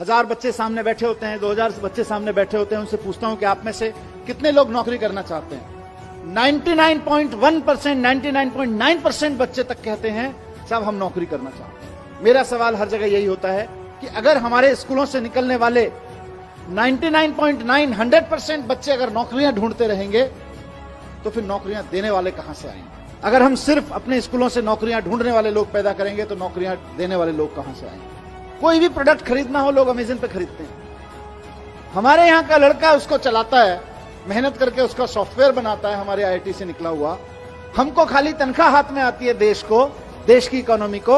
1000 बच्चे सामने बैठे होते हैं, 2000 बच्चे सामने बैठे होते हैं, उनसे पूछता हूं कि आप में से कितने लोग नौकरी करना चाहते हैं? 99.1%, 99.9% बच्चे तक कहते हैं साहब हम नौकरी करना चाहते हैं। मेरा सवाल हर जगह यही होता है कि अगर हमारे स्कूलों से निकलने वाले 99.9, 100% बच्चे अगर नौकरियां ढूंढते रहेंगे तो फिर नौकरियां देने वाले कहां से आएंगे? अगर हम सिर्फ अपने स्कूलों से नौकरियां ढूंढने वाले लोग पैदा करेंगे तो नौकरियां देने वाले लोग कहां से आएंगे? कोई भी प्रोडक्ट खरीदना हो लोग अमेज़न पे खरीदते हैं। हमारे यहां का लड़का उसको चलाता है, मेहनत करके उसका सॉफ्टवेयर बनाता है, हमारे आईआईटी से निकला हुआ। हमको खाली तनख्वाह हाथ में आती है देश को, देश की इकोनॉमी को,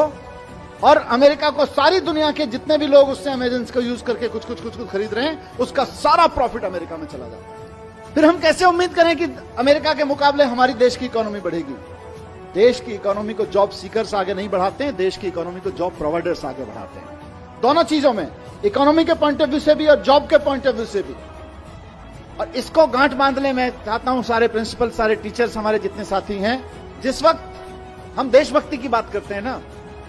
और अमेरिका को सारी दुनिया के जितने भी लोग उससे अमेज़न को यूज करके कुछ खरीद रहे हैं उसका सारा प्रॉफिट अमेरिका में चला जाता है। फिर हम कैसे उम्मीद करें कि अमेरिका के मुकाबले हमारी देश की इकोनॉमी बढ़ेगी? देश की इकोनॉमी को जॉब सीकर्स आगे नहीं बढ़ाते हैं, देश की इकोनॉमी को जॉब प्रोवाइडर्स आगे बढ़ाते हैं। दोनों चीजों में, इकोनॉमी के पॉइंट ऑफ व्यू से भी और जॉब के पॉइंट ऑफ व्यू से भी। और इसको गांठ बांधने में चाहता हूं सारे प्रिंसिपल, सारे टीचर्स, हमारे जितने साथी हैं, जिस वक्त हम देशभक्ति की बात करते हैं ना,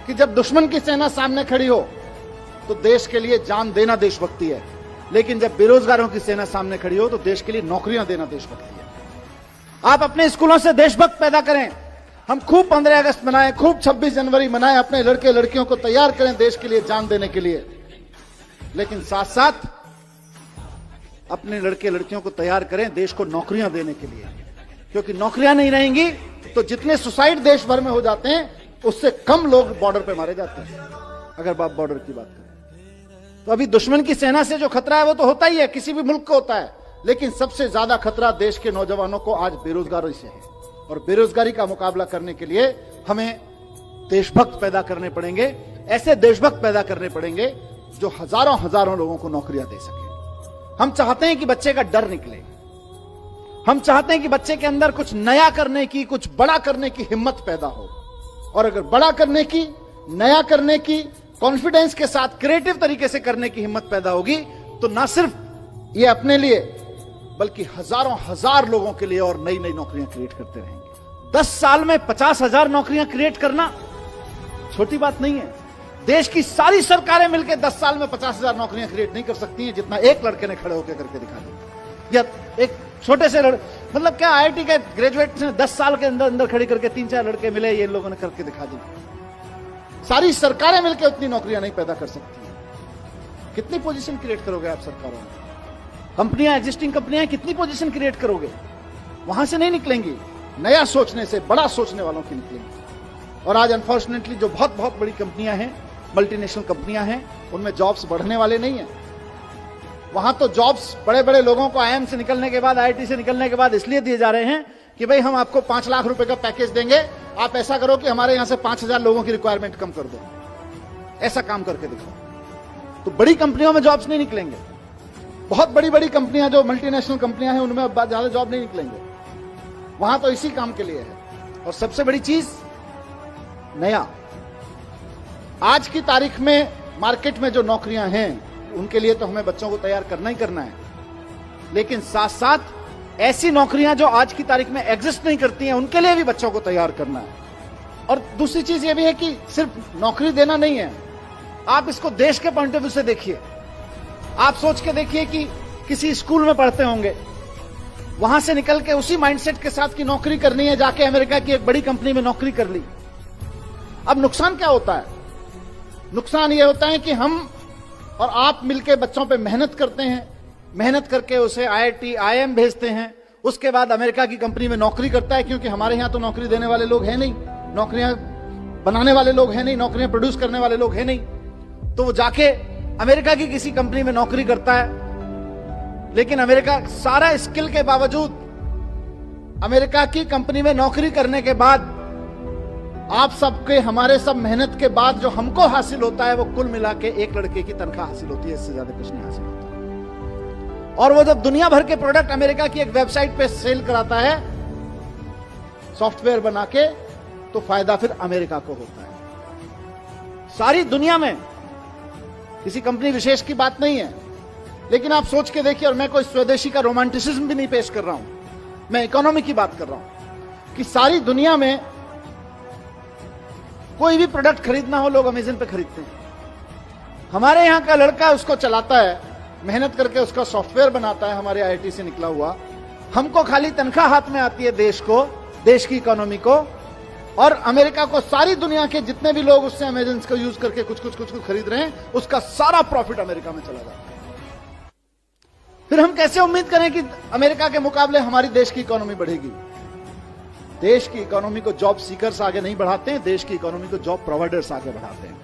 कि जब दुश्मन की सेना सामने खड़ी हो तो देश के लिए जान देना देशभक्ति है, लेकिन जब बेरोजगारों की सेना सामने खड़ी हो तो देश के लिए नौकरियां देना देशभक्ति है। आप अपने स्कूलों से देशभक्त पैदा करें। हम खूब 15 अगस्त मनाएं, खूब 26 जनवरी मनाएं, अपने लड़के लड़कियों को तैयार करें देश के लिए जान देने के लिए, लेकिन साथ साथ अपने लड़के लड़कियों को तैयार करें देश को नौकरियां देने के लिए, क्योंकि नौकरियां नहीं रहेंगी तो जितने सुसाइड देश भर में हो जाते हैं उससे कम लोग बॉर्डर पे मारे जाते हैं। अगर आप बॉर्डर की बात करें तो अभी दुश्मन की सेना से जो खतरा है वो तो होता ही है, किसी भी मुल्क को होता है, लेकिन सबसे ज्यादा खतरा देश के नौजवानों को आज बेरोजगारी से है। और बेरोजगारी का मुकाबला करने के लिए हमें देशभक्त पैदा करने पड़ेंगे, ऐसे देशभक्त पैदा करने पड़ेंगे जो हजारों हजारों लोगों को नौकरियां दे सके। हम चाहते हैं कि बच्चे का डर निकले, हम चाहते हैं कि बच्चे के अंदर कुछ नया करने की, कुछ बड़ा करने की हिम्मत पैदा हो। और अगर बड़ा करने की, नया करने की, कॉन्फिडेंस के साथ क्रिएटिव तरीके से करने की हिम्मत पैदा होगी तो ना सिर्फ ये अपने लिए बल्कि हजारों हजार लोगों के लिए और नई नई नौकरियां क्रिएट करते रहेंगे। 10 साल में 50,000 नौकरियां क्रिएट करना छोटी बात नहीं है। देश की सारी सरकारें मिलकर 10 साल में 50,000 नौकरियां क्रिएट नहीं कर सकती हैं जितना एक लड़के ने खड़े होकर करके दिखा दिया। या एक छोटे से मतलब क्या आईआईटी के ग्रेजुएट ने 10 साल के अंदर खड़ी करके 3-4 लड़के मिले, ये लोगों ने करके दिखा दी। सारी सरकारें मिलकर उतनी नौकरियां नहीं पैदा कर सकती हैं। कितनी पोजीशन क्रिएट करोगे आप सरकारों में? कंपनियां, एग्जिस्टिंग कंपनियां कितनी पोजीशन क्रिएट करोगे? वहां से नहीं निकलेंगी, नया सोचने से, बड़ा सोचने वालों की निकलेंगी। और आज अनफॉर्चुनेटली जो बहुत बहुत बड़ी कंपनियां हैं, मल्टीनेशनल कंपनियां हैं, उनमें जॉब्स बढ़ने वाले नहीं है। वहां तो जॉब्स बड़े बड़े लोगों को आईआईएम से निकलने के बाद, आईआईटी से निकलने के बाद इसलिए दिए जा रहे हैं कि भाई हम आपको 5 लाख रुपए का पैकेज देंगे, आप ऐसा करो कि हमारे यहां से 5,000 लोगों की रिक्वायरमेंट कम कर दो। ऐसा काम करके दिखाओ। तो बड़ी कंपनियों में जॉब्स नहीं निकलेंगे। बहुत बड़ी बड़ी कंपनियां जो मल्टीनेशनल कंपनियां हैं उनमें ज्यादा जॉब नहीं निकलेंगे। वहां तो इसी काम के लिए है। और सबसे बड़ी चीज नया, आज की तारीख में मार्केट में जो नौकरियां हैं उनके लिए तो हमें बच्चों को तैयार करना ही करना है, लेकिन साथ साथ ऐसी नौकरियां जो आज की तारीख में एग्जिस्ट नहीं करती हैं उनके लिए भी बच्चों को तैयार करना है। और दूसरी चीज ये भी है कि सिर्फ नौकरी देना नहीं है, आप इसको देश के पॉइंट ऑफ व्यू से देखिए। आप सोच के देखिए कि किसी स्कूल में पढ़ते होंगे, वहां से निकल के उसी माइंडसेट के साथ की नौकरी करनी है, जाके अमेरिका की एक बड़ी कंपनी में नौकरी कर ली। अब नुकसान क्या होता है? नुकसान यह होता है कि हम और आप मिलके बच्चों पे मेहनत करते हैं, मेहनत करके उसे आईआईटी, आईएम भेजते हैं, उसके बाद अमेरिका की कंपनी में नौकरी करता है, क्योंकि हमारे यहां तो नौकरी देने वाले लोग हैं नहीं, नौकरियां बनाने वाले लोग हैं नहीं, नौकरियां प्रोड्यूस करने वाले लोग हैं नहीं। तो वो जाके अमेरिका की किसी कंपनी में नौकरी करता है, लेकिन अमेरिका सारा स्किल के बावजूद अमेरिका की कंपनी में नौकरी करने के बाद आप सबके, हमारे सब मेहनत के बाद जो हमको हासिल होता है वो कुल मिला के एक लड़के की तनख्वाह हासिल होती है, इससे ज्यादा कुछ नहीं हासिल होता। और वो जब दुनिया भर के प्रोडक्ट अमेरिका की एक वेबसाइट पे सेल कराता है सॉफ्टवेयर बना के, तो फायदा फिर अमेरिका को होता है। सारी दुनिया में किसी कंपनी विशेष की बात नहीं है, लेकिन आप सोच के देखिए, और मैं कोई स्वदेशी का रोमांटिसिज्म भी नहीं पेश कर रहा हूं, मैं इकोनॉमी की बात कर रहा हूं कि सारी दुनिया में कोई भी प्रोडक्ट खरीदना हो लोग अमेज़न पे खरीदते हैं। हमारे यहां का लड़का उसको चलाता है, मेहनत करके उसका सॉफ्टवेयर बनाता है, हमारे आईआईटी से निकला हुआ। हमको खाली तनख्वाह हाथ में आती है देश को, देश की इकोनॉमी को, और अमेरिका को सारी दुनिया के जितने भी लोग उससे अमेजन को यूज करके कुछ खरीद रहे हैं, उसका सारा प्रॉफिट अमेरिका में चला जाता है। फिर हम कैसे उम्मीद करें कि अमेरिका के मुकाबले हमारी देश की इकोनॉमी बढ़ेगी? देश की इकोनॉमी को जॉब सीकर्स आगे नहीं बढ़ाते हैं, देश की इकोनॉमी को जॉब प्रोवाइडर्स आगे बढ़ाते हैं।